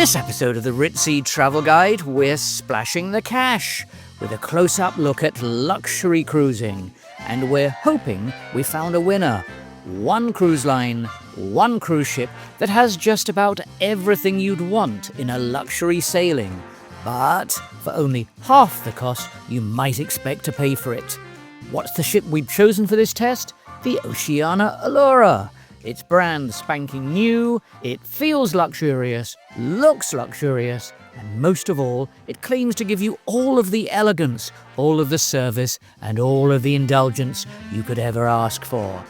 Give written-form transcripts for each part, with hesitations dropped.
this episode of the Ritzy Travel Guide, we're splashing the cash with a close-up look at luxury cruising. And we're hoping we found a winner. One cruise line, one cruise ship that has just about everything you'd want in a luxury sailing. But for only half the cost you might expect to pay for it. What's the ship we've chosen for this test? The Oceania Allura. It's brand spanking new, it feels luxurious, looks luxurious, and most of all, it claims to give you all of the elegance, all of the service, and all of the indulgence you could ever ask for.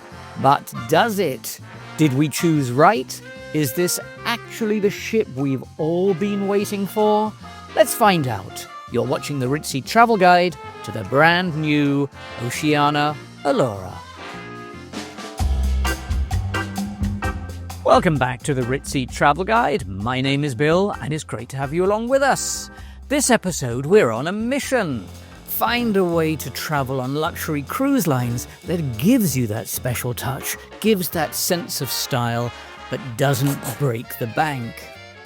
But does it? Did we choose right? Is this actually the ship we've all been waiting for? Let's find out. You're watching the Ritzy Travel Guide to the brand new Oceania Allura. Welcome back to the Ritzy Travel Guide. My name is Bill, and it's great to have you along with us. This episode, we're on a mission. Find a way to travel on luxury cruise lines that gives you that special touch, gives that sense of style, but doesn't break the bank.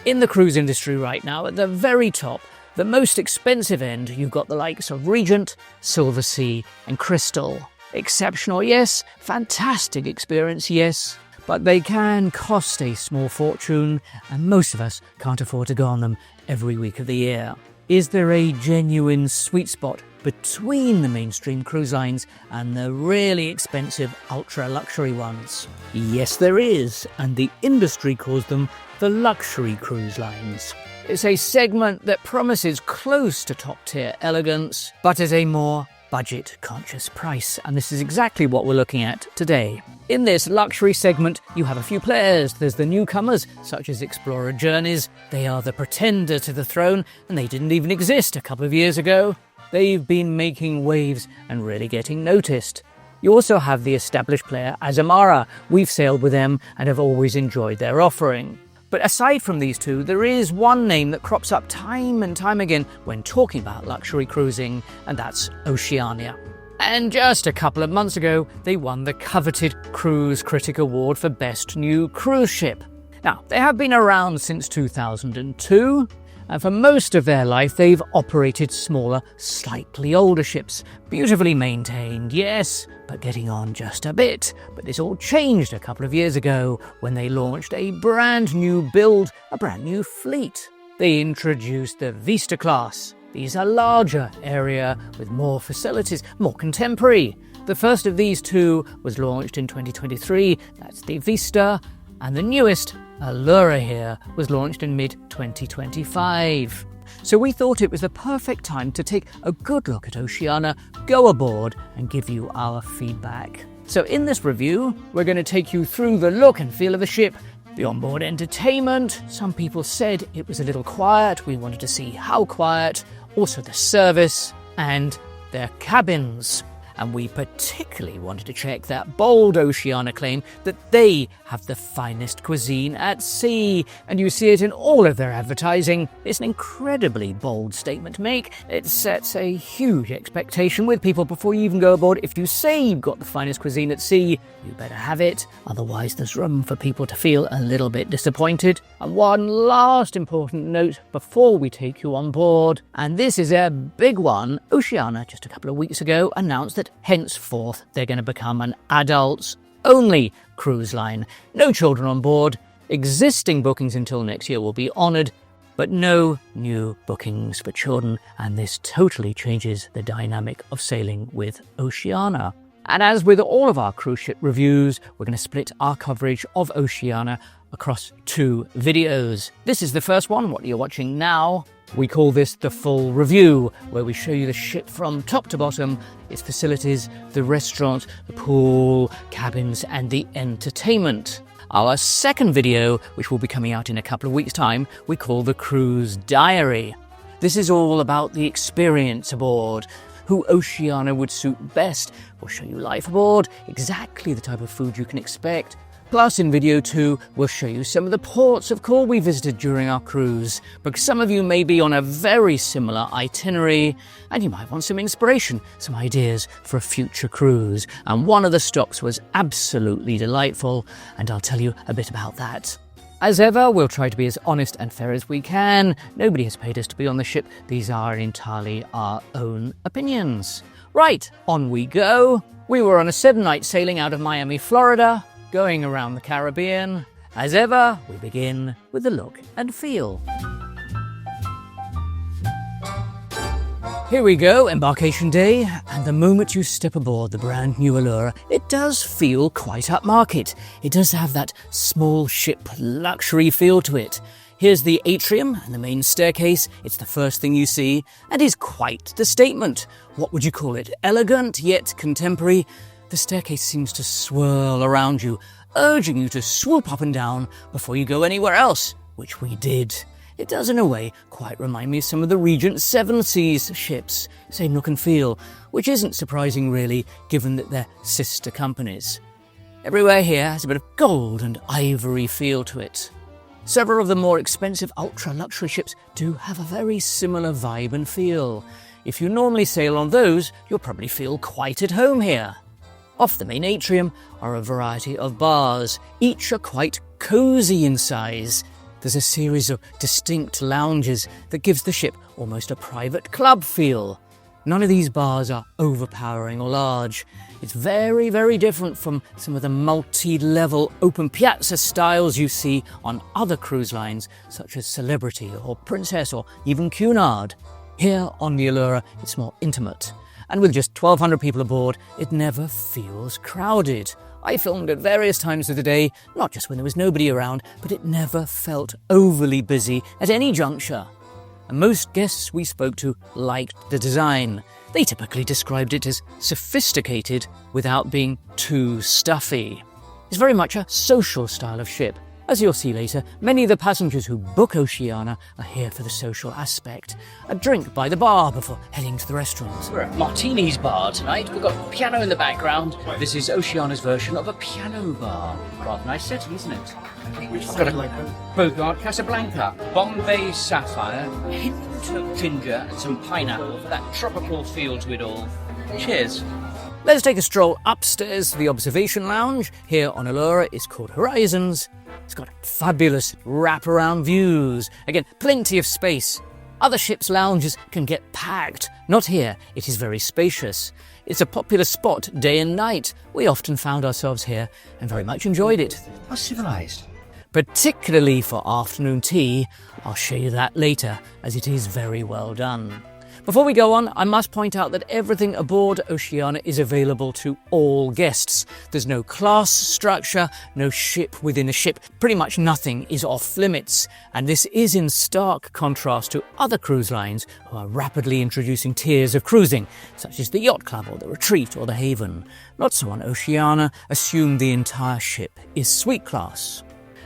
In the cruise industry right now, at the very top, the most expensive end, you've got the likes of Regent, Silversea, and Crystal. Exceptional, yes. Fantastic experience, yes. But they can cost a small fortune, and most of us can't afford to go on them every week of the year. Is there a genuine sweet spot between the mainstream cruise lines and the really expensive ultra-luxury ones? Yes, there is, and the industry calls them the luxury cruise lines. It's a segment that promises close to top-tier elegance, but at a more budget-conscious price, and this is exactly what we're looking at today. In this luxury segment, you have a few players. There's the newcomers, such as Explora Journeys. They are the pretender to the throne, and they didn't even exist a couple of years ago. They've been making waves and really getting noticed. You also have the established player Azamara. We've sailed with them and have always enjoyed their offering. But aside from these two, there is one name that crops up time and time again when talking about luxury cruising, and that's Oceania. And just a couple of months ago, they won the coveted Cruise Critic Award for Best New Cruise Ship. Now, they have been around since 2002, and for most of their life, they've operated smaller, slightly older ships. Beautifully maintained, yes, but getting on just a bit. But this all changed a couple of years ago when they launched a brand new build, a brand new fleet. They introduced the Vista class. These are larger area with more facilities, more contemporary. The first of these two was launched in 2023, that's the Vista, and the newest, Allura here, was launched in mid-2025. So we thought it was the perfect time to take a good look at Oceania, go aboard, and give you our feedback. So in this review, we're going to take you through the look and feel of the ship, the onboard entertainment. Some people said it was a little quiet. We wanted to see how quiet. Also the service and their cabins. And we particularly wanted to check that bold Oceania claim that they have the finest cuisine at sea. And you see it in all of their advertising. It's an incredibly bold statement to make. It sets a huge expectation with people before you even go aboard. If you say you've got the finest cuisine at sea, you better have it. Otherwise, there's room for people to feel a little bit disappointed. And one last important note before we take you on board, and this is a big one. Oceania, just a couple of weeks ago, announced that henceforth they're going to become an adults-only cruise line. No children on board. Existing bookings until next year will be honoured, but no new bookings for children, and this totally changes the dynamic of sailing with Oceania. And as with all of our cruise ship reviews, we're going to split our coverage of Oceania across two videos. This is the first one, what you're watching now. We call this the full review, where we show you the ship from top to bottom, its facilities, the restaurant, the pool, cabins, and the entertainment. Our second video, which will be coming out in a couple of weeks' time, we call the Cruise Diary. This is all about the experience aboard, who Oceania would suit best. We'll show you life aboard, exactly the type of food you can expect. Plus, in video 2, we'll show you some of the ports of call we visited during our cruise, because some of you may be on a very similar itinerary, and you might want some inspiration, some ideas for a future cruise. And one of the stops was absolutely delightful, and I'll tell you a bit about that. As ever, we'll try to be as honest and fair as we can. Nobody has paid us to be on the ship. These are entirely our own opinions. Right, on we go. We were on a 7-night sailing out of Miami, Florida, going around the Caribbean. As ever, we begin with the look and feel. Here we go, embarkation day, and the moment you step aboard the brand new Allura, it does feel quite upmarket. It does have that small ship luxury feel to it. Here's the atrium and the main staircase. It's the first thing you see, and is quite the statement. What would you call it? Elegant, yet contemporary. The staircase seems to swirl around you, urging you to swoop up and down before you go anywhere else, which we did. It does, in a way, quite remind me of some of the Regent Seven Seas ships, same look and feel, which isn't surprising really, given that they're sister companies. Everywhere here has a bit of gold and ivory feel to it. Several of the more expensive ultra-luxury ships do have a very similar vibe and feel. If you normally sail on those, you'll probably feel quite at home here. Off the main atrium are a variety of bars. Each are quite cosy in size. There's a series of distinct lounges that gives the ship almost a private club feel. None of these bars are overpowering or large. It's very, very different from some of the multi-level open piazza styles you see on other cruise lines, such as Celebrity or Princess or even Cunard. Here on the Allura, it's more intimate. And with just 1,200 people aboard, it never feels crowded. I filmed at various times of the day, not just when there was nobody around, but it never felt overly busy at any juncture. And most guests we spoke to liked the design. They typically described it as sophisticated without being too stuffy. It's very much a social style of ship. As you'll see later, many of the passengers who book Oceania are here for the social aspect. A drink by the bar before heading to the restaurants. We're at Martini's bar tonight. We've got a piano in the background. This is Oceania's version of a piano bar. Rather nice setting, isn't it? We've got a Bogart Casablanca, Bombay Sapphire, a hint of ginger and some pineapple for that tropical feel to it all. Cheers. Let's take a stroll upstairs to the observation lounge. Here on Allura is called Horizons. It's got fabulous wraparound views. Again, plenty of space. Other ships' lounges can get packed. Not here. It is very spacious. It's a popular spot day and night. We often found ourselves here and very much enjoyed it. How civilised. Particularly for afternoon tea. I'll show you that later, as it is very well done. Before we go on, I must point out that everything aboard Oceania is available to all guests. There's no class structure, no ship within a ship. Pretty much nothing is off limits. And this is in stark contrast to other cruise lines who are rapidly introducing tiers of cruising, such as the Yacht Club or the Retreat or the Haven. Not so on Oceania. Assume the entire ship is suite class.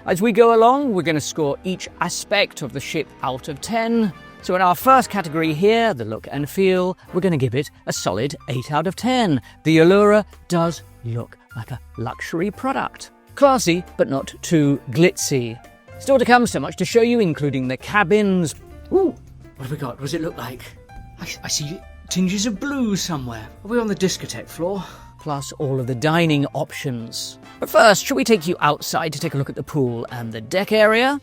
As we go along, we're going to score each aspect of the ship out of 10. So in our first category here, the look and feel, we're going to give it a solid 8 out of 10. The Allura does look like a luxury product. Classy, but not too glitzy. Still to come, so much to show you, including the cabins. Ooh, what have we got? What does it look like? I see tinges of blue somewhere. Are we on the discotheque floor? Plus all of the dining options. But first, shall we take you outside to take a look at the pool and the deck area?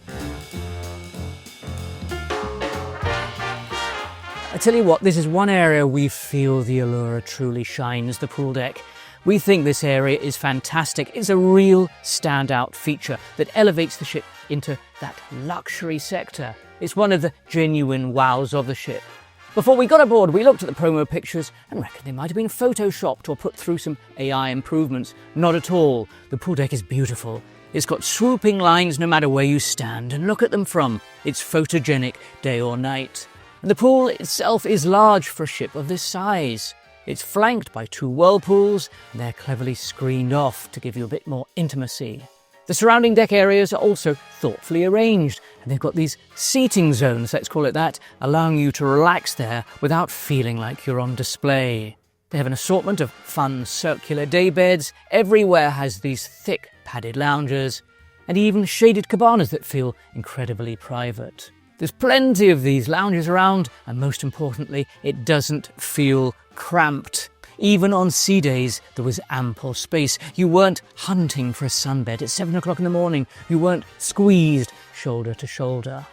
I tell you what, this is one area we feel the Allura truly shines, the pool deck. We think this area is fantastic. It's a real standout feature that elevates the ship into that luxury sector. It's one of the genuine wows of the ship. Before we got aboard, we looked at the promo pictures and reckoned they might have been photoshopped or put through some AI improvements. Not at all. The pool deck is beautiful. It's got swooping lines no matter where you stand and look at them from. It's photogenic day or night. And the pool itself is large for a ship of this size. It's flanked by 2 whirlpools, and they're cleverly screened off to give you a bit more intimacy. The surrounding deck areas are also thoughtfully arranged, and they've got these seating zones, let's call it that, allowing you to relax there without feeling like you're on display. They have an assortment of fun circular daybeds. Everywhere has these thick padded lounges, and even shaded cabanas that feel incredibly private. There's plenty of these lounges around, and most importantly, it doesn't feel cramped. Even on sea days, there was ample space. You weren't hunting for a sunbed at 7 o'clock in the morning. You weren't squeezed shoulder to shoulder.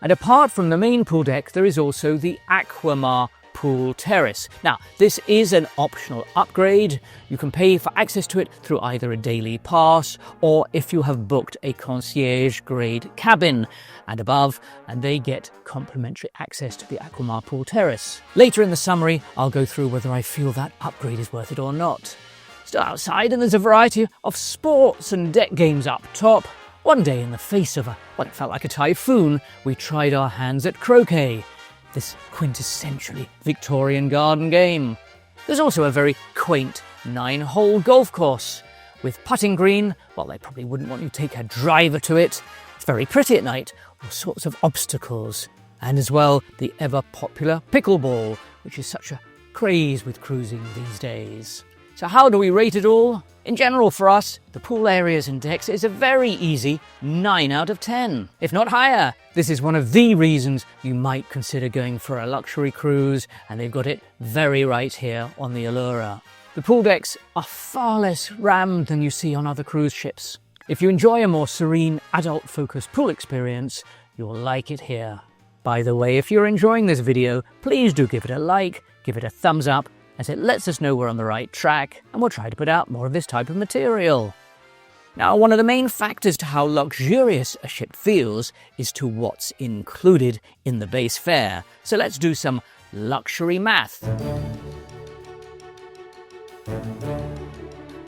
And apart from the main pool deck, there is also the Aquamar Pool Terrace. Now, this is an optional upgrade. You can pay for access to it through either a daily pass or if you have booked a concierge grade cabin and above, and they get complimentary access to the Aquamar Pool Terrace. Later in the summary, I'll go through whether I feel that upgrade is worth it or not. Still outside, and there's a variety of sports and deck games up top. One day, in the face of what felt like a typhoon, we tried our hands at croquet, this quintessentially Victorian garden game. There's also a very quaint 9-hole golf course with putting green. Well, they probably wouldn't want you to take a driver to it. It's very pretty at night, all sorts of obstacles. And as well, the ever-popular pickleball, which is such a craze with cruising these days. So how do we rate it all? In general, for us, the pool areas and decks is a very easy 9 out of 10, if not higher. This is one of the reasons you might consider going for a luxury cruise, and they've got it very right here on the Allura. The pool decks are far less rammed than you see on other cruise ships. If you enjoy a more serene, adult-focused pool experience, you'll like it here. By the way, if you're enjoying this video, please do give it a like, give it a thumbs up, as it lets us know we're on the right track, and we'll try to put out more of this type of material. Now, one of the main factors to how luxurious a ship feels is to what's included in the base fare. So let's do some luxury math.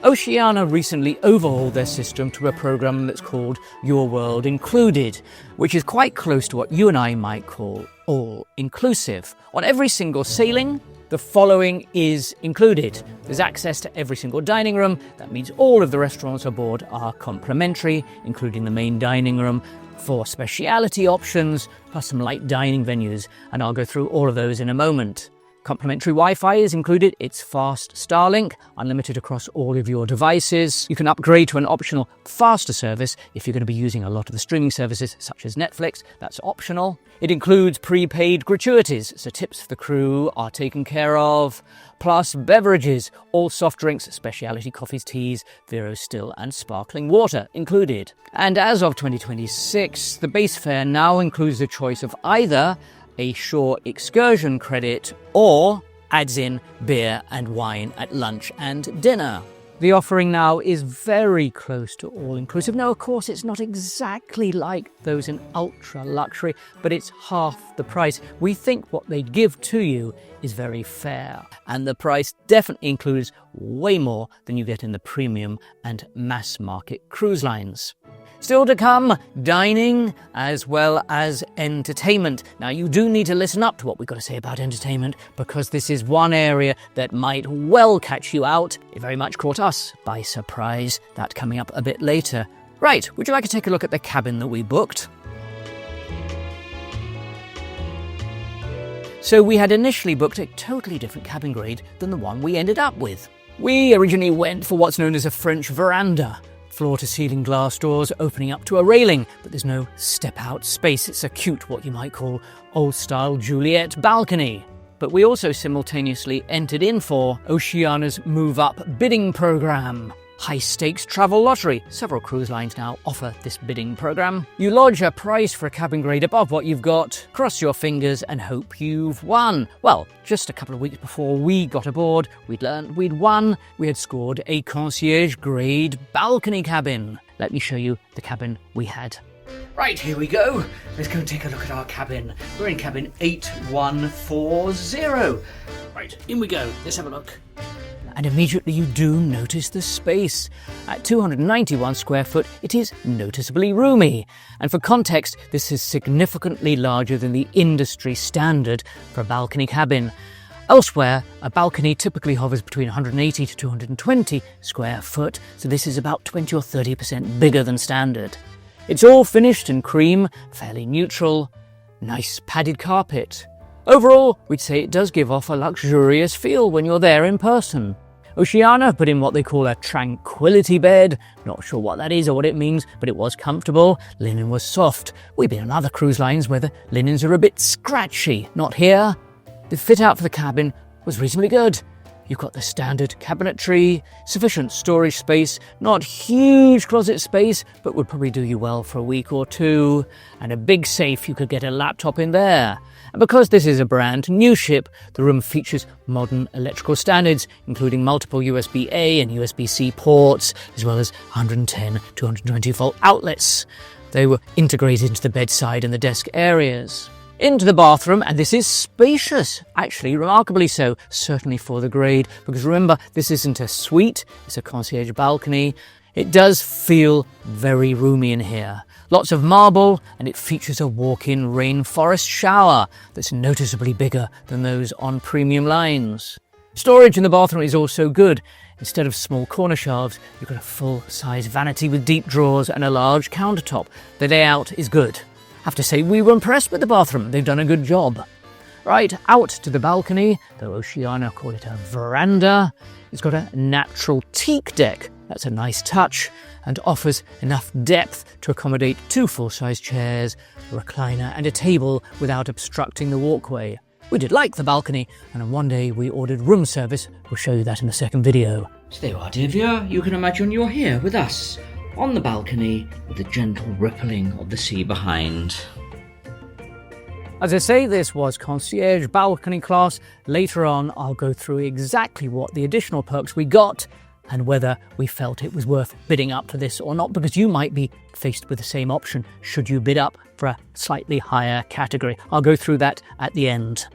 Oceania recently overhauled their system to a program that's called Your World Included, which is quite close to what you and I might call all-inclusive. On every single sailing, the following is included. There's access to every single dining room. That means all of the restaurants aboard are complimentary, including the main dining room, 4 speciality options, plus some light dining venues, and I'll go through all of those in a moment. Complimentary Wi-Fi is included. It's fast Starlink, unlimited across all of your devices. You can upgrade to an optional faster service if you're going to be using a lot of the streaming services such as Netflix. That's optional. It includes prepaid gratuities, so tips for the crew are taken care of, plus beverages, all soft drinks, specialty coffees, teas, Vero Still and sparkling water included. And as of 2026, the base fare now includes the choice of either a shore excursion credit or adds in beer and wine at lunch and dinner. The offering now is very close to all-inclusive. Now, of course, it's not exactly like those in ultra-luxury, but it's half the price. We think what they give to you is very fair, and the price definitely includes way more than you get in the premium and mass-market cruise lines. Still to come, dining as well as entertainment. Now, you do need to listen up to what we've got to say about entertainment, because this is one area that might well catch you out. It very much caught us by surprise. That coming up a bit later. Right, would you like to take a look at the cabin that we booked? So we had initially booked a totally different cabin grade than the one we ended up with. We originally went for what's known as a French veranda. Floor-to-ceiling glass doors opening up to a railing, but there's no step-out space. It's a cute, what you might call, old-style Juliet balcony. But we also simultaneously entered in for Oceania's Move Up bidding program. High-stakes travel lottery. Several cruise lines now offer this bidding program. You lodge a price for a cabin grade above what you've got, cross your fingers and hope you've won. Well, just a couple of weeks before we got aboard, we'd learned we'd won. We had scored a concierge grade balcony cabin. Let me show you the cabin we had. Right, here we go. Let's go and take a look at our cabin. We're in cabin 8140. Right, in we go. Let's have a look. And immediately you do notice the space. At 291 square foot, it is noticeably roomy. And for context, this is significantly larger than the industry standard for a balcony cabin. Elsewhere, a balcony typically hovers between 180 to 220 square foot, so this is about 20 or 30% bigger than standard. It's all finished in cream, fairly neutral, nice padded carpet. Overall, we'd say it does give off a luxurious feel when you're there in person. Oceania put in what they call a tranquility bed. Not sure what that is or what it means, but it was comfortable. Linen was soft. We've been on other cruise lines where the linens are a bit scratchy. Not here. The fit out for the cabin was reasonably good. You've got the standard cabinetry, sufficient storage space, not huge closet space, but would probably do you well for a week or two, and a big safe. You could get a laptop in there. And because this is a brand new ship, the room features modern electrical standards, including multiple USB-A and USB-C ports, as well as 110 to 120-volt outlets. They were integrated into the bedside and the desk areas. Into the bathroom, and this is spacious, actually remarkably so, certainly for the grade, because remember, this isn't a suite, it's a concierge balcony. It does feel very roomy in here. Lots of marble, and it features a walk-in rainforest shower that's noticeably bigger than those on premium lines. Storage in the bathroom is also good. Instead of small corner shelves, you've got a full-size vanity with deep drawers and a large countertop. The layout is good. I have to say, we were impressed with the bathroom. They've done a good job. Right, out to the balcony, though Oceania call it a veranda. It's got a natural teak deck. That's a nice touch and offers enough depth to accommodate 2 full-size chairs, a recliner and a table without obstructing the walkway. We did like the balcony, and one day we ordered room service. We'll show you that in a second video. So there you are, dear viewer. You can imagine you're here with us on the balcony with the gentle rippling of the sea behind. As I say, this was concierge balcony class. Later on, I'll go through exactly what the additional perks we got and whether we felt it was worth bidding up for this or not, because you might be faced with the same option should you bid up for a slightly higher category. I'll go through that at the end.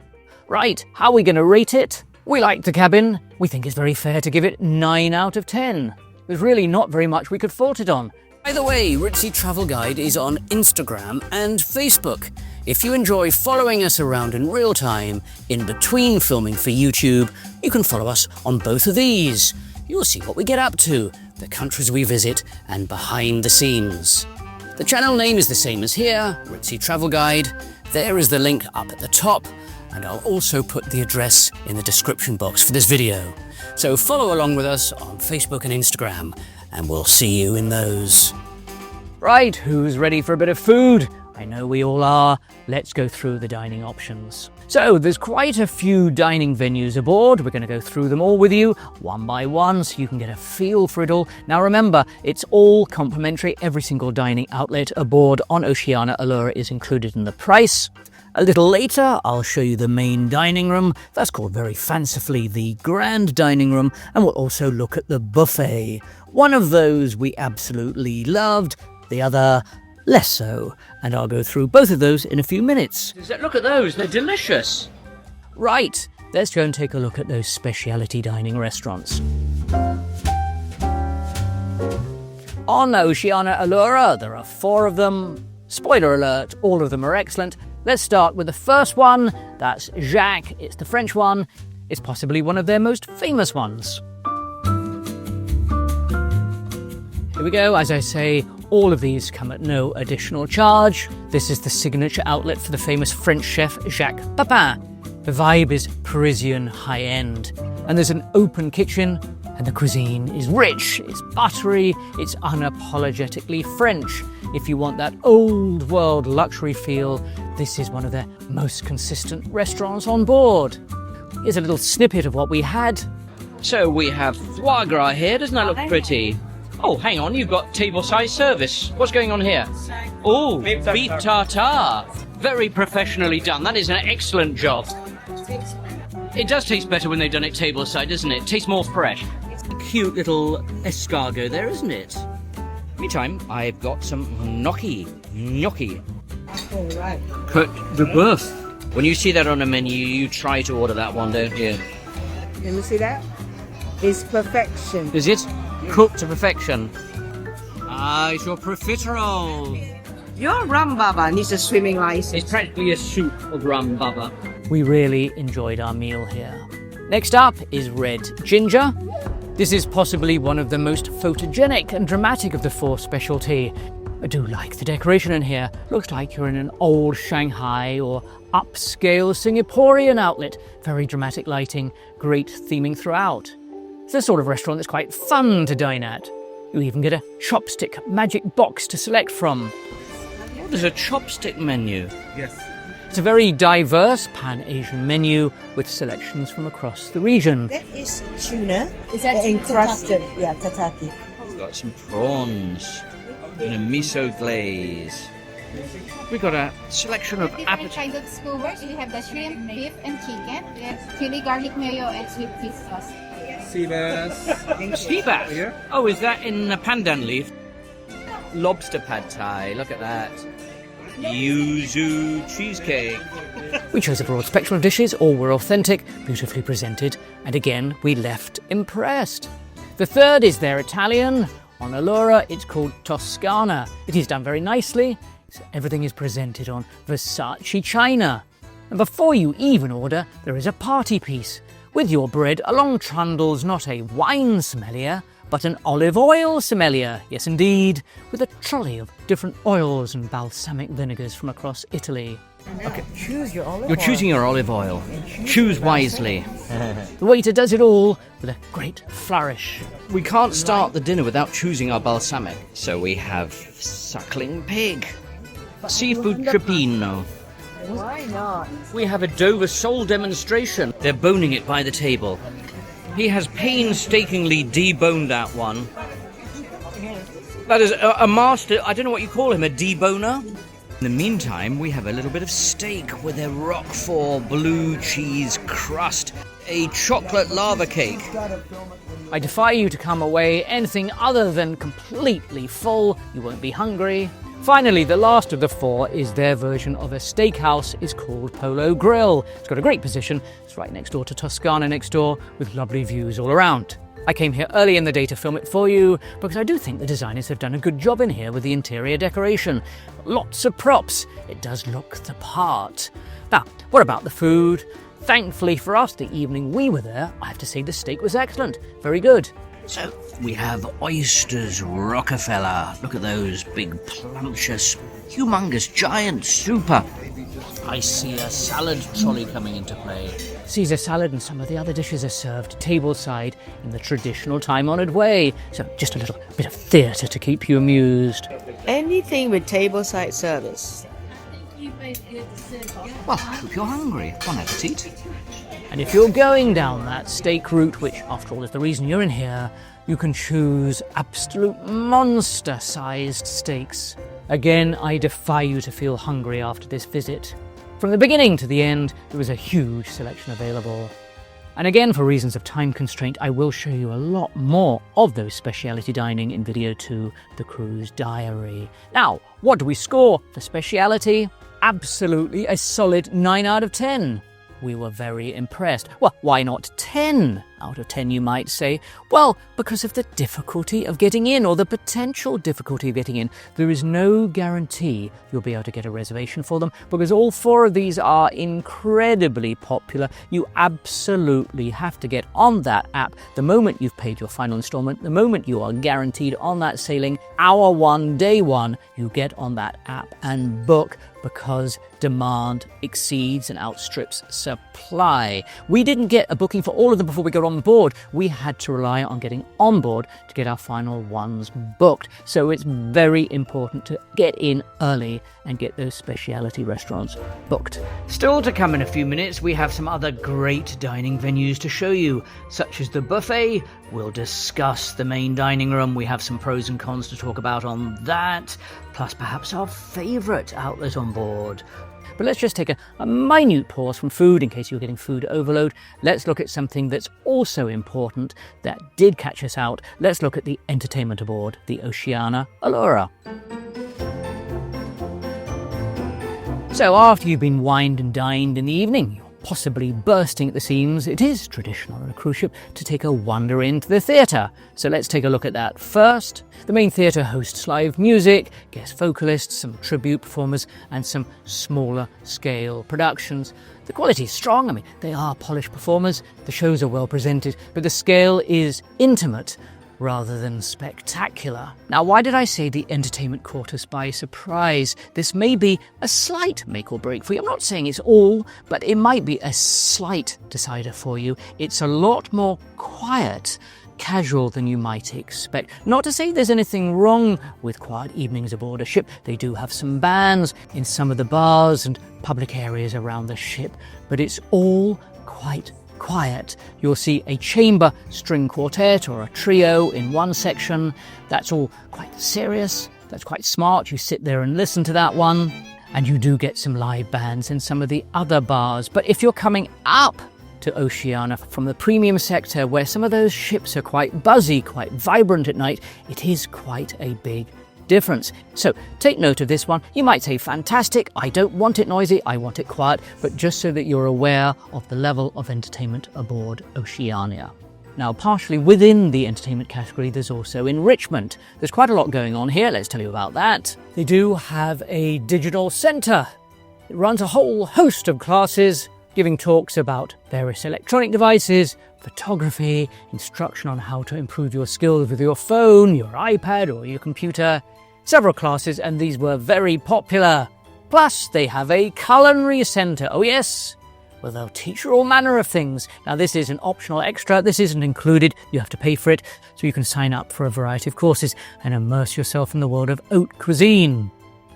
Right, how are we going to rate it? We liked the cabin. We think it's very fair to give it 9 out of 10. There's really not very much we could fault it on. By the way, Ritzy Travel Guide is on Instagram and Facebook. If you enjoy following us around in real time, in between filming for YouTube, you can follow us on both of these. You'll see what we get up to, the countries we visit, and behind the scenes. The channel name is the same as here, Ritzy Travel Guide. There is the link up at the top, and I'll also put the address in the description box for this video. So follow along with us on Facebook and Instagram, and we'll see you in those. Right, who's ready for a bit of food? I know we all are. Let's go through the dining options. So there's quite a few dining venues aboard. We're going to go through them all with you, one by one, so you can get a feel for it all. Now remember, it's all complimentary. Every single dining outlet aboard on Oceania Allura is included in the price. A little later, I'll show you the main dining room. That's called very fancifully the Grand Dining Room, and we'll also look at the buffet. One of those we absolutely loved, the other less so, and I'll go through both of those in a few minutes. Look at those, they're delicious. Right, let's go and take a look at those speciality dining restaurants. On Oceania Allura, there are 4 of them. Spoiler alert, all of them are excellent. Let's start with the first one. That's Jacques. It's the French one. It's possibly one of their most famous ones. Here we go. As I say, all of these come at no additional charge. This is the signature outlet for the famous French chef Jacques Papin. The vibe is Parisian high-end, and there's an open kitchen, and the cuisine is rich, it's buttery, it's unapologetically French. If you want that old-world luxury feel, this is one of their most consistent restaurants on board. Here's a little snippet of what we had. So we have foie gras here. Doesn't that look pretty? Oh, hang on, you've got table-sized service. What's going on here? Oh, beef tartare. Very professionally done. That is an excellent job. It does taste better when they've done it table-side, doesn't it? It tastes more fresh. It's a cute little escargot there, isn't it? Meantime, I've got some gnocchi. All right. Côte de boeuf. When you see that on a menu, you try to order that one, don't you? Let me see that. It's perfection. Is it? Cooked to perfection. Ah, it's your profiterole. Your rum baba needs a swimming license. It's practically a soup of rum baba. We really enjoyed our meal here. Next up is red ginger. This is possibly one of the most photogenic and dramatic of the 4 specialty. I do like the decoration in here. Looks like you're in an old Shanghai or upscale Singaporean outlet. Very dramatic lighting, great theming throughout. It's the sort of restaurant that's quite fun to dine at. You even get a chopstick magic box to select from. Oh, there's a chopstick menu. Yes. It's a very diverse Pan-Asian menu with selections from across the region. That is tuna. Is that encrusted? Yeah, tataki. We've got some prawns in a miso glaze. We've got a selection of Different appetizers. kinds of skewers. We have the shrimp, beef, and chicken. We have chili garlic mayo and sweet fish sauce. Sea bass. Sea bass? Yeah. Oh, is that in the pandan leaf? Lobster pad thai, look at that. Yuzu cheesecake. We chose a broad spectrum of dishes, all were authentic, beautifully presented, and again we left impressed. The third is their Italian. On Allura, it's called Toscana. It is done very nicely. Everything is presented on Versace china. And before you even order, there is a party piece. With your bread along trundles not a wine sommelier, but an olive oil sommelier. Yes, indeed, with a trolley of different oils and balsamic vinegars from across Italy. Okay, choose your olive You're oil. choosing your olive oil. Choose wisely. The waiter does it all with a great flourish. We can't start the dinner without choosing our balsamic, so we have suckling pig, seafood tripino. Why not? We have a Dover sole demonstration. They're boning it by the table. He has painstakingly deboned that one. That is a master, I don't know what you call him, a deboner? In the meantime, we have a little bit of steak with a Roquefort blue cheese crust, a chocolate lava cake. I defy you to come away anything other than completely full. You won't be hungry. Finally, the last of the four is their version of a steakhouse. It's called Polo Grill. It's got a great position. It's right next door to Toscana next door with lovely views all around. I came here early in the day to film it for you because I do think the designers have done a good job in here with the interior decoration. Lots of props. It does look the part. Now, what about the food? Thankfully for us, the evening we were there, I have to say the steak was excellent. Very good. So, we have oysters Rockefeller. Look at those big, plumptious, humongous, giant, super. I see a salad trolley coming into play. Caesar salad and some of the other dishes are served tableside in the traditional time-honoured way. So just a little bit of theatre to keep you amused. Anything with tableside service. Well, I hope you're hungry. Bon appetit. And if you're going down that steak route, which after all is the reason you're in here, you can choose absolute monster-sized steaks. Again, I defy you to feel hungry after this visit. From the beginning to the end, there was a huge selection available. And again, for reasons of time constraint, I will show you a lot more of those speciality dining in video 2, The Cruise Diary. Now, what do we score for speciality? Absolutely a solid 9 out of 10. We were very impressed. Well, why not 10 out of 10, you might say? Well, because of the difficulty of getting in, or the potential difficulty of getting in. There is no guarantee you'll be able to get a reservation for them, because all 4 of these are incredibly popular. You absolutely have to get on that app the moment you've paid your final installment, the moment you are guaranteed on that sailing, hour 1, day 1, you get on that app and book, because demand exceeds and outstrips supply. We didn't get a booking for all of them before we got on board. We had to rely on getting on board to get our final ones booked. So it's very important to get in early and get those speciality restaurants booked. Still to come in a few minutes, we have some other great dining venues to show you, such as the buffet. We'll discuss the main dining room. We have some pros and cons to talk about on that, plus perhaps our favourite outlet on board. But let's just take a minute pause from food in case you're getting food overload. Let's look at something that's also important that did catch us out. Let's look at the entertainment aboard the Oceania Allura. So after you've been wined and dined in the evening, you're possibly bursting at the seams, it is traditional on a cruise ship to take a wander into the theatre. So let's take a look at that first. The main theatre hosts live music, guest vocalists, some tribute performers, and some smaller scale productions. The quality is strong, I mean, they are polished performers, the shows are well presented, but the scale is intimate rather than spectacular. Now, why did I say the entertainment caught us by surprise? This may be a slight make or break for you. I'm not saying it's all, but it might be a slight decider for you. It's a lot more quiet casual than you might expect. Not to say there's anything wrong with quiet evenings aboard a ship. They do have some bands in some of the bars and public areas around the ship, but it's all quite quiet. You'll see a chamber string quartet or a trio in one section. That's all quite serious. That's quite smart. You sit there and listen to that one. And you do get some live bands in some of the other bars. But if you're coming up to Oceania from the premium sector, where some of those ships are quite buzzy, quite vibrant at night, it is quite a big difference. So take note of this one. You might say, fantastic, I don't want it noisy, I want it quiet, but just so that you're aware of the level of entertainment aboard Oceania. Now, partially within the entertainment category, there's also Enrichment. There's quite a lot going on here, let's tell you about that. They do have a digital centre. It runs a whole host of classes, giving talks about various electronic devices, photography, instruction on how to improve your skills with your phone, your iPad or your computer. Several classes, and these were very popular. Plus, they have a culinary centre. Oh yes, well, they'll teach you all manner of things. Now, this is an optional extra. This isn't included. You have to pay for it, so you can sign up for a variety of courses and immerse yourself in the world of haute cuisine.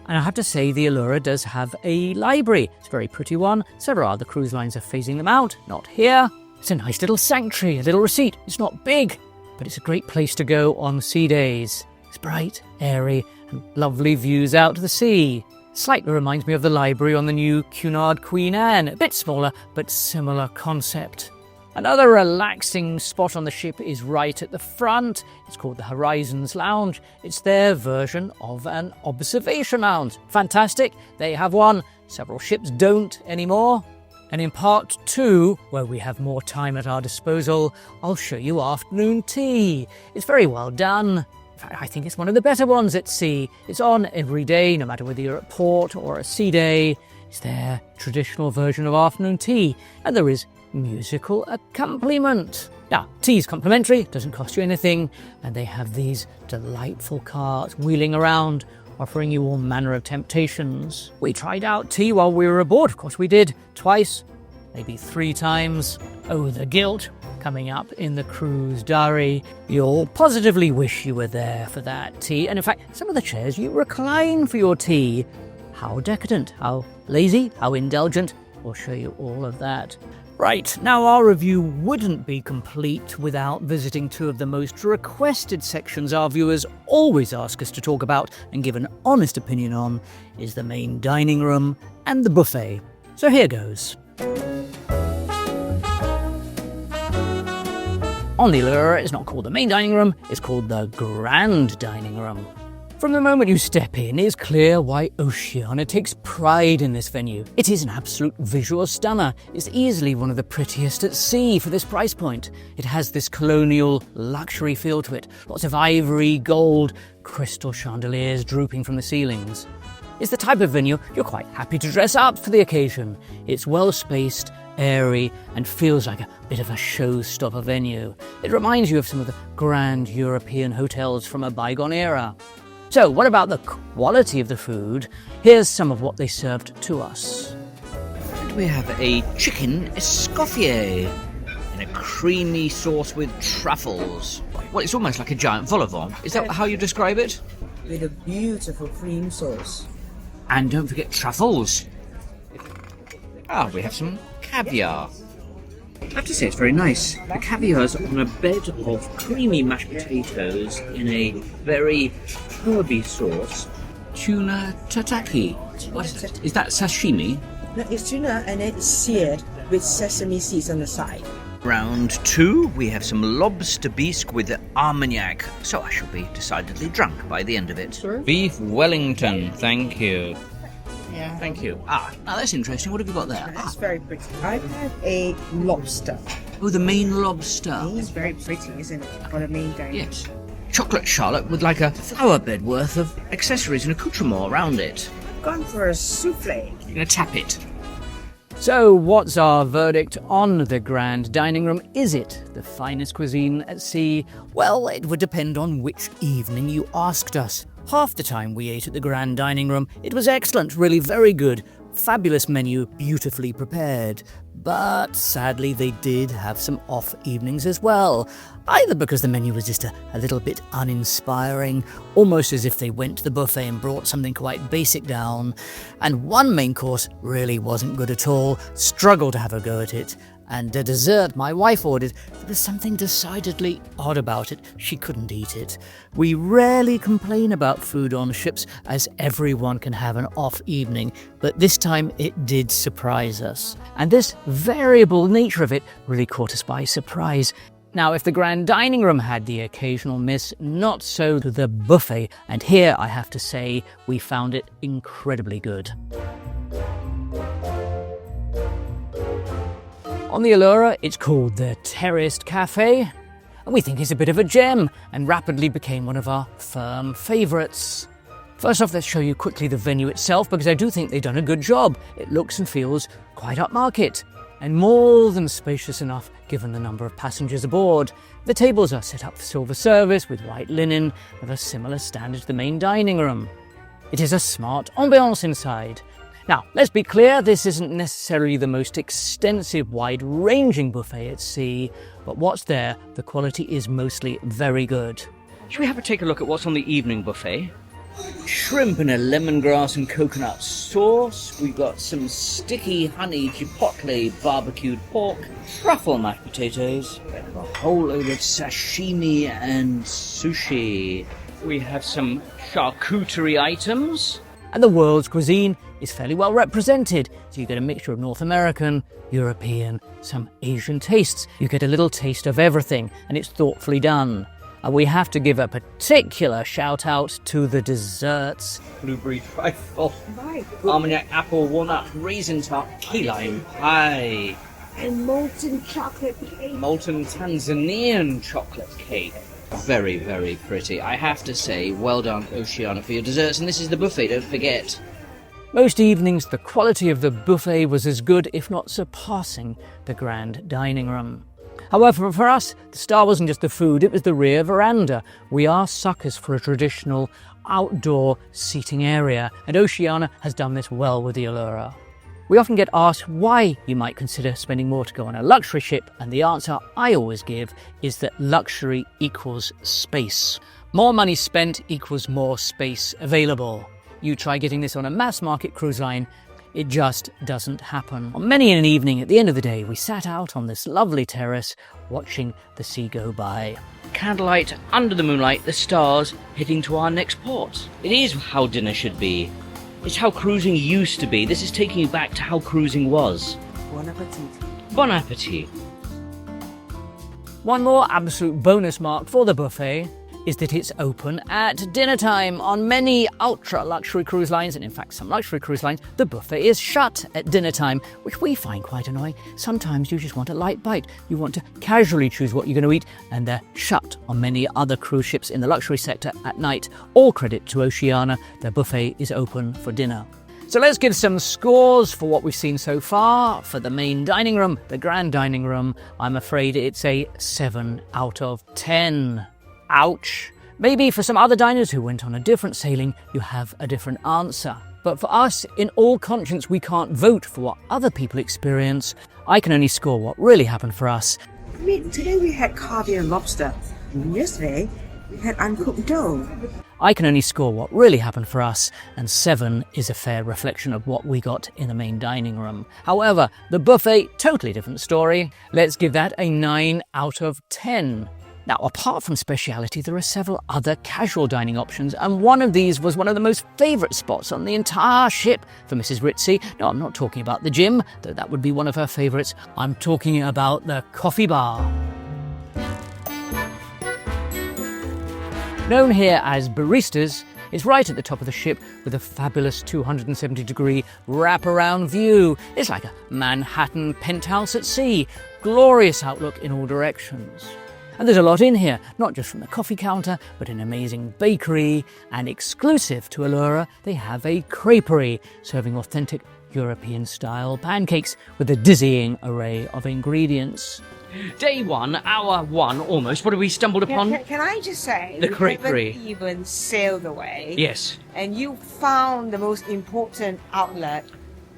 And I have to say, the Allura does have a library. It's a very pretty one. Several other cruise lines are phasing them out. Not here. It's a nice little sanctuary, a little receipt. It's not big, but it's a great place to go on sea days. It's bright, airy, and lovely views out to the sea. Slightly reminds me of the library on the new Cunard Queen Anne. A bit smaller, but similar concept. Another relaxing spot on the ship is right at the front. It's called the Horizons Lounge. It's their version of an observation lounge. Fantastic. They have one. Several ships don't anymore. And in part 2, where we have more time at our disposal, I'll show you afternoon tea. It's very well done. In fact, I think it's one of the better ones at sea. It's on every day, no matter whether you're at port or a sea day. It's their traditional version of afternoon tea, and there is musical accompaniment. Now, tea's complimentary, doesn't cost you anything, and they have these delightful carts wheeling around, offering you all manner of temptations. We tried out tea while we were aboard, of course we did, twice, maybe 3 times. Oh, the guilt coming up in the cruise diary. You'll positively wish you were there for that tea, and in fact, some of the chairs you recline for your tea. How decadent, how lazy, how indulgent. We'll show you all of that. Right, now our review wouldn't be complete without visiting 2 of the most requested sections our viewers always ask us to talk about and give an honest opinion on, is the main dining room and the buffet. So here goes. On the Allura, it's not called the main dining room, it's called the grand dining room. From the moment you step in, it's clear why Oceania takes pride in this venue. It is an absolute visual stunner. It's easily one of the prettiest at sea for this price point. It has this colonial luxury feel to it. Lots of ivory, gold, crystal chandeliers drooping from the ceilings. It's the type of venue you're quite happy to dress up for the occasion. It's well spaced, airy, and feels like a bit of a showstopper venue. It reminds you of some of the grand European hotels from a bygone era. So, what about the quality of the food? Here's some of what they served to us. And we have a chicken escoffier in a creamy sauce with truffles. Well, it's almost like a giant vol au vent. Is that how you describe it? With a beautiful cream sauce. And don't forget truffles. Ah, we have some caviar. I have to say, it's very nice. The caviar's on a bed of creamy mashed potatoes in a very herby sauce. Tuna tataki. What is it? Is that sashimi? No, it's tuna and it's seared with sesame seeds on the side. Round 2, we have some lobster bisque with armagnac. So I shall be decidedly drunk by the end of it. Sure. Beef Wellington, thank you. Yeah. Thank you. Now that's interesting. What have you got there? That's very pretty. I have a lobster. Oh, the main lobster. He's very pretty, isn't it? On a main dining. Yes. Chocolate Charlotte with like a flower bed worth of accessories and accoutrements around it. Gone for a souffle. You're going to tap it. So, what's our verdict on the grand dining room? Is it the finest cuisine at sea? Well, it would depend on which evening you asked us. Half the time we ate at the grand dining room, it was excellent, really very good. fabulous menu, beautifully prepared. But sadly, they did have some off evenings as well, either because the menu was just a little bit uninspiring, almost as if they went to the buffet and brought something quite basic down, and one main course really wasn't good at all, struggled to have a go at it, and the dessert my wife ordered, there was something decidedly odd about it. She couldn't eat it. We rarely complain about food on ships, as everyone can have an off evening, but this time it did surprise us. And this variable nature of it really caught us by surprise. Now, if the grand dining room had the occasional miss, not so the buffet, and here I have to say we found it incredibly good. On the Allura, it's called the Terrace Cafe, and we think it's a bit of a gem and rapidly became one of our firm favourites. First off, let's show you quickly the venue itself, because I do think they've done a good job. It looks and feels quite upmarket, and more than spacious enough given the number of passengers aboard. The tables are set up for silver service with white linen of a similar standard to the main dining room. It is a smart ambiance inside. Now, let's be clear, this isn't necessarily the most extensive, wide-ranging buffet at sea, but what's there, the quality is mostly very good. Should we have a take a look at what's on the evening buffet? Shrimp in a lemongrass and coconut sauce. We've got some sticky honey chipotle barbecued pork, truffle mashed potatoes, a whole load of sashimi and sushi. We have some charcuterie items. And the world's cuisine is fairly well represented, so you get a mixture of North American, European, some Asian tastes. You get a little taste of everything, and it's thoughtfully done. And we have to give a particular shout out to the desserts. Blueberry trifle, Armagnac apple, walnut, raisin tart, key lime pie. And molten chocolate cake. Molten Tanzanian chocolate cake. Very, very pretty. I have to say, well done, Oceania, for your desserts. And this is the buffet, don't forget. Most evenings, the quality of the buffet was as good, if not surpassing, the grand dining room. However, for us, the star wasn't just the food, it was the rear veranda. We are suckers for a traditional outdoor seating area, and Oceania has done this well with the Allura. We often get asked why you might consider spending more to go on a luxury ship, and the answer I always give is that luxury equals space. More money spent equals more space available. You try getting this on a mass market cruise line, it just doesn't happen. On many an evening at the end of the day, we sat out on this lovely terrace watching the sea go by. Candlelight, under the moonlight, the stars heading to our next port. It is how dinner should be. It's how cruising used to be. This is taking you back to how cruising was. Bon appetit. Bon appetit. One more absolute bonus mark for the buffet is that it's open at dinner time. On many ultra-luxury cruise lines, and in fact some luxury cruise lines, the buffet is shut at dinner time, which we find quite annoying. Sometimes you just want a light bite. You want to casually choose what you're going to eat, and they're shut on many other cruise ships in the luxury sector at night. All credit to Oceania, their buffet is open for dinner. So let's give some scores for what we've seen so far. For the main dining room, the grand dining room, I'm afraid it's a 7 out of 10. Ouch. Maybe for some other diners who went on a different sailing, you have a different answer. But for us, in all conscience, we can't vote for what other people experience. I can only score what really happened for us. I mean, today we had caviar and lobster. And yesterday, we had uncooked dough. I can only score what really happened for us, and 7 is a fair reflection of what we got in the main dining room. However, the buffet, totally different story. Let's give that a 9 out of 10. Now, apart from Speciality, there are several other casual dining options, and one of these was one of the most favourite spots on the entire ship for Mrs. Ritzy. No, I'm not talking about the gym, though that would be one of her favourites. I'm talking about the coffee bar. Known here as Baristas, it's right at the top of the ship with a fabulous 270-degree wraparound view. It's like a Manhattan penthouse at sea. Glorious outlook in all directions. And there's a lot in here, not just from the coffee counter, but an amazing bakery, and exclusive to Allura, they have a Creperie, serving authentic European-style pancakes with a dizzying array of ingredients. Day 1, hour 1 almost, what have we stumbled upon? Can I just say, the Creperie. You haven't even sailed away. Yes. And you found the most important outlet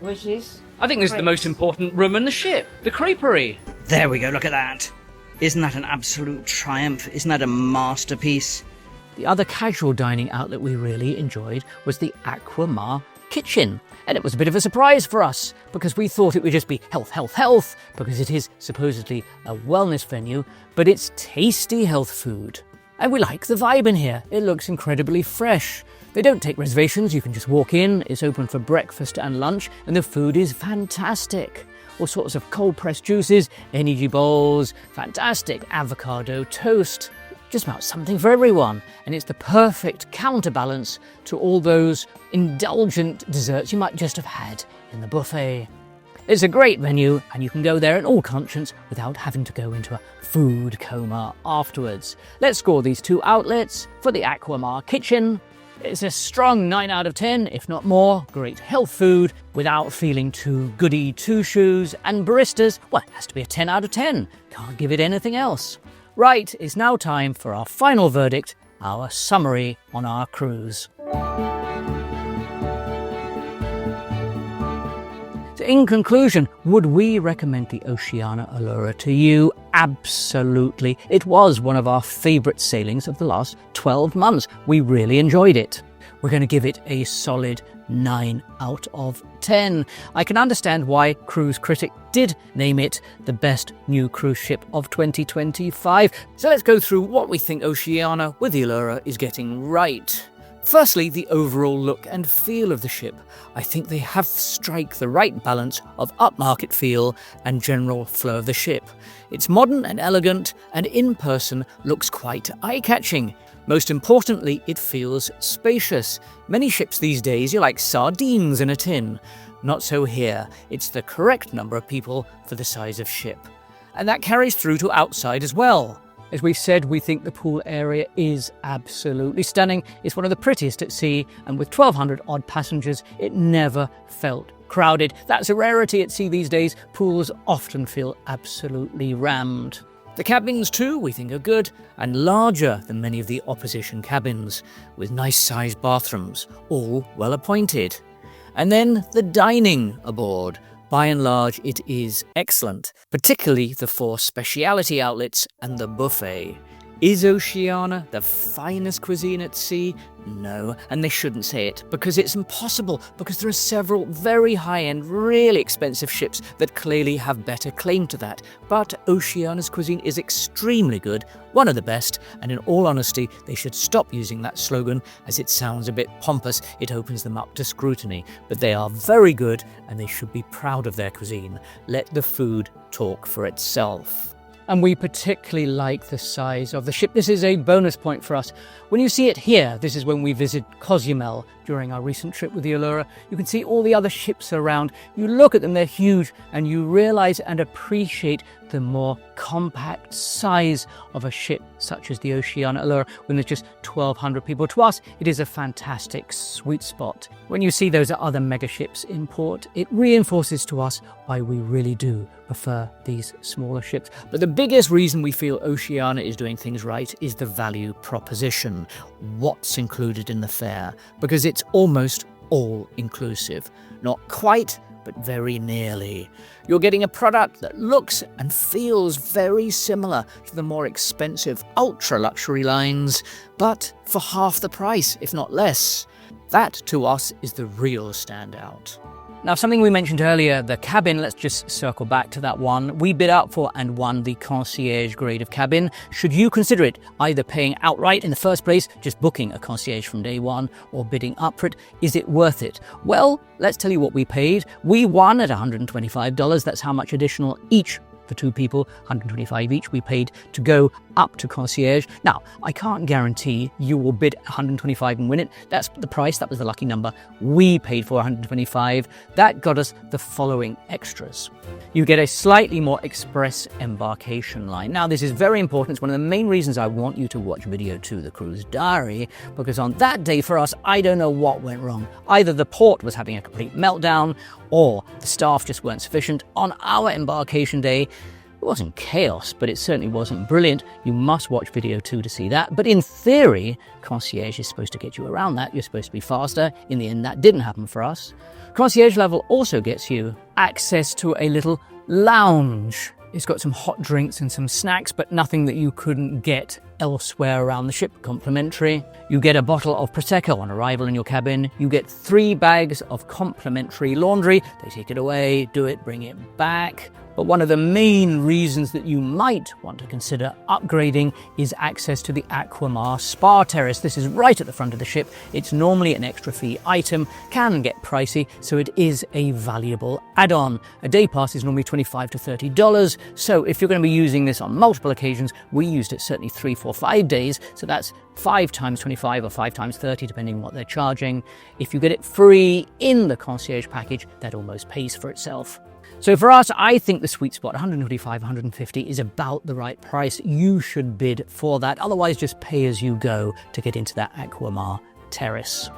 Which is? I think this is the most important room in the ship, the Creperie. There we go, look at that. Isn't that an absolute triumph? Isn't that a masterpiece? The other casual dining outlet we really enjoyed was the Aquamar Kitchen. And it was a bit of a surprise for us, because we thought it would just be health, health, health, because it is supposedly a wellness venue, but it's tasty health food. And we like the vibe in here. It looks incredibly fresh. They don't take reservations, you can just walk in, it's open for breakfast and lunch, and the food is fantastic. All sorts of cold-pressed juices, energy bowls, fantastic avocado toast. Just about something for everyone, and it's the perfect counterbalance to all those indulgent desserts you might just have had in the buffet. It's a great venue, and you can go there in all conscience without having to go into a food coma afterwards. Let's score these two outlets for the Aquamar Kitchen. It's a strong 9 out of 10, if not more. Great health food without feeling too goody two-shoes, and Baristas, well, it has to be a 10 out of 10. Can't give it anything else. Right, it's now time for our final verdict, our summary on our cruise. So in conclusion, would we recommend the Oceania Allura to you? Absolutely. It was one of our favourite sailings of the last 12 months. We really enjoyed it. We're going to give it a solid 9 out of 10. I can understand why Cruise Critic did name it the best new cruise ship of 2025. So let's go through what we think Oceania with the Allura is getting right. Firstly, the overall look and feel of the ship. I think they have struck the right balance of upmarket feel and general flow of the ship. It's modern and elegant, and in person looks quite eye-catching. Most importantly, it feels spacious. Many ships these days, you're like sardines in a tin. Not so here. It's the correct number of people for the size of ship. And that carries through to outside as well. As we've said, we think the pool area is absolutely stunning. It's one of the prettiest at sea, and with 1,200 odd passengers, it never felt crowded. That's a rarity at sea these days. Pools often feel absolutely rammed. The cabins too, we think, are good, and larger than many of the opposition cabins, with nice-sized bathrooms, all well appointed. And then the dining aboard. By and large, it is excellent, particularly the 4 speciality outlets and the buffet. Is Oceania the finest cuisine at sea? No, and they shouldn't say it, because it's impossible, because there are several very high-end, really expensive ships that clearly have better claim to that. But Oceania's cuisine is extremely good, one of the best, and in all honesty, they should stop using that slogan, as it sounds a bit pompous. It opens them up to scrutiny. But they are very good, and they should be proud of their cuisine. Let the food talk for itself. And we particularly like the size of the ship. This is a bonus point for us. When you see it here, this is when we visit Cozumel during our recent trip with the Allura. You can see all the other ships around. You look at them, they're huge, and you realize and appreciate the more compact size of a ship such as the Oceania Allura when there's just 1,200 people. To us, it is a fantastic sweet spot. When you see those other mega ships in port, it reinforces to us why we really do prefer these smaller ships. But the biggest reason we feel Oceania is doing things right is the value proposition. What's included in the fare? Because it's almost all inclusive. Not quite, but very nearly. You're getting a product that looks and feels very similar to the more expensive ultra-luxury lines, but for half the price, if not less. That, to us, is the real standout. Now, something we mentioned earlier, the cabin, let's just circle back to that one. We bid out for and won the concierge grade of cabin. Should you consider it either paying outright in the first place, just booking a concierge from day one, or bidding up for it, is it worth it? Well, let's tell you what we paid. We won at $125. That's how much additional each for 2 people, $125 each, we paid to go up to concierge. Now, I can't guarantee you will bid $125 and win it. That's the price, that was the lucky number. We paid for $125. That got us the following extras. You get a slightly more express embarkation line. Now, this is very important. It's one of the main reasons I want you to watch video 2, the cruise diary, because on that day for us, I don't know what went wrong. Either the port was having a complete meltdown, or the staff just weren't sufficient. On our embarkation day, wasn't chaos, but it certainly wasn't brilliant. You must watch video 2 to see that. But in theory, Concierge is supposed to get you around that. You're supposed to be faster. In the end, that didn't happen for us. Concierge level also gets you access to a little lounge. It's got some hot drinks and some snacks, but nothing that you couldn't get elsewhere around the ship, complimentary. You get a bottle of Prosecco on arrival in your cabin. You get 3 bags of complimentary laundry. They take it away, do it, bring it back. But one of the main reasons that you might want to consider upgrading is access to the Aquamar Spa Terrace. This is right at the front of the ship. It's normally an extra fee item, can get pricey, so it is a valuable add-on. A day pass is normally $25 to $30, so if you're going to be using this on multiple occasions, we used it certainly 3, 4, 5 days, so that's 5 times 25 or 5 times 30, depending on what they're charging. If you get it free in the concierge package, that almost pays for itself. So for us, I think the sweet spot, 125, 150, is about the right price. You should bid for that. Otherwise, just pay as you go to get into that Aquamar Terrace.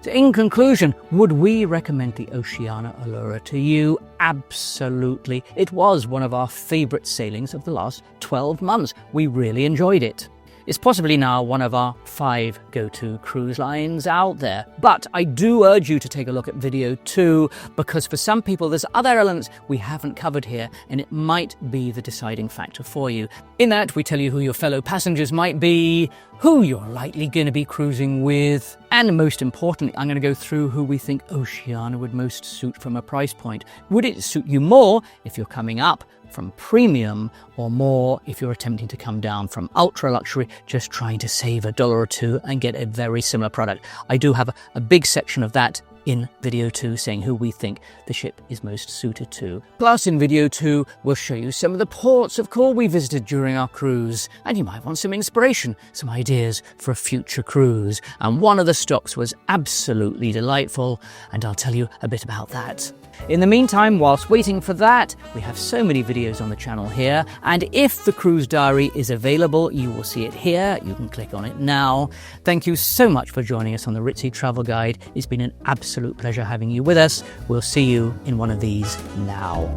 So in conclusion, would we recommend the Oceania Allura to you? Absolutely. It was one of our favourite sailings of the last 12 months. We really enjoyed it. It's possibly now one of our 5 go-to cruise lines out there. But I do urge you to take a look at video 2, because for some people there's other elements we haven't covered here, and it might be the deciding factor for you. In that, we tell you who your fellow passengers might be, who you're likely going to be cruising with, and most importantly, I'm going to go through who we think Oceania would most suit from a price point. Would it suit you more if you're coming up from premium, or more if you're attempting to come down from ultra luxury, just trying to save $1 or $2 and get a very similar product? I do have a big section of that in video 2, saying who we think the ship is most suited to. Plus, in video 2, we'll show you some of the ports of call we visited during our cruise, and you might want some inspiration, some ideas for a future cruise. And one of the stops was absolutely delightful, and I'll tell you a bit about that. In the meantime, whilst waiting for that, we have so many videos on the channel here, and if the cruise diary is available, you will see it here. You can click on it now. Thank you so much for joining us on the Ritzy Travel Guide. It's been an absolute pleasure having you with us. We'll see you in one of these now.